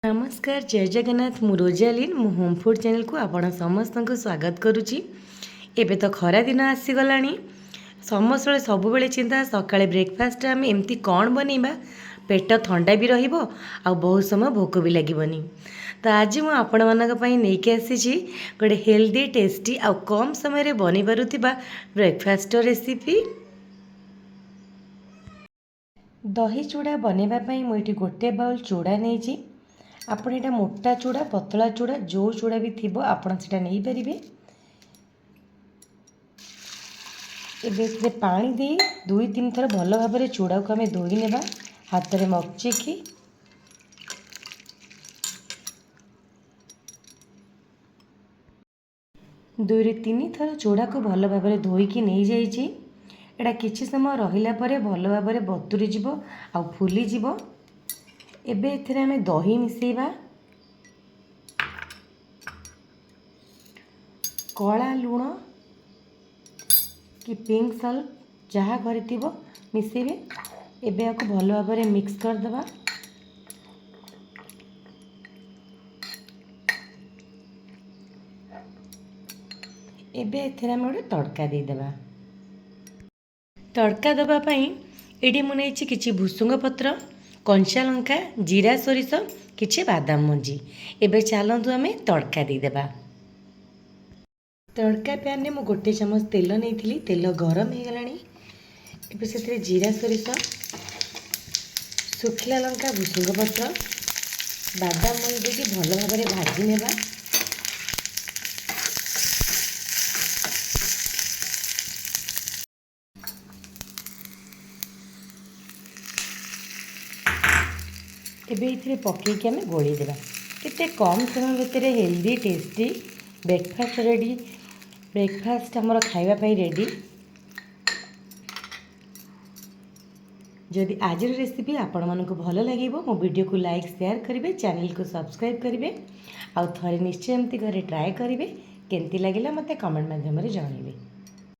नमस्कार जय जगन्नाथ मु रोजालीन मु होम फूड चैनल को आपण समस्त को स्वागत करुच्ची। एबे तो खरा दिन आसीगला समस्त सब चिंता सकाळे ब्रेकफास्ट आम एमती कौन बनइबा पेट ठंडा भी रहिबो आ बहुत समय भोक भी लगिबनी। तो आज मु आपण मानक पई नेकी आसीची गोटे हेल्दी टेस्टी आ कम समय रे बनि पारुथिबा ब्रेकफास्ट रेसिपी। दही चूड़ा बनइबा पई मु एठी गोटे बाउल चूड़ा नेची। आपण एटा मोटा चूड़ा पतला चूड़ा जो चूड़ा भी थी आपण सेटा नहीं पारिबे। एबे पानी दे 2-3 थर भल भाव चूड़ा को आम धोई नेबा हाथ में मकचिकी। 2-3 थर चूड़ा को भल भाव धोईकी नहीं जाइए। एटा किछि समय रहिला परे भल भाव बतुरी जिवो आ फुली जिवो। एबे एथिरे आमे दही मिसेइबा, कला लुण कि पिंक सल्ट जहाँ करथिबो मिसेइबे। एबे आको भल भाव मिक्स कर दबा। एबे एथिरे आमे गोटे तड़का दे देबा। तड़का दबा पई एडी मु नेछि किछि भुसुंग पत्र, कंचा लंका, जीरा सोरिष, किछि बादाम मंजी। एबे चलतु आमे तड़का दे देबा। तड़का पैन में मु गोटे चमच तेल नहीं, तेल गरम हो गलानी। एबे से जीरा सोरिष, सुखिला लंका, भुसुंग पत्र, बादाम मंजी देके भल भाव भाजी नेबा। एबे इथिरे पकेकी आमे गोली देबा। केते कम समय भितर healthy tasty breakfast ready. Breakfast हमर खाइबा पई रेडी। जदि आज रेसिपी आपण मन को भल लागिबो मो वीडियो को लाइक शेयर करिवे, चैनल को सब्सक्राइब करिवे आ थरे निश्चय एमती घरे ट्राई करिवे। केंती लागिला मते कमेंट माध्यम रे जणाइबे।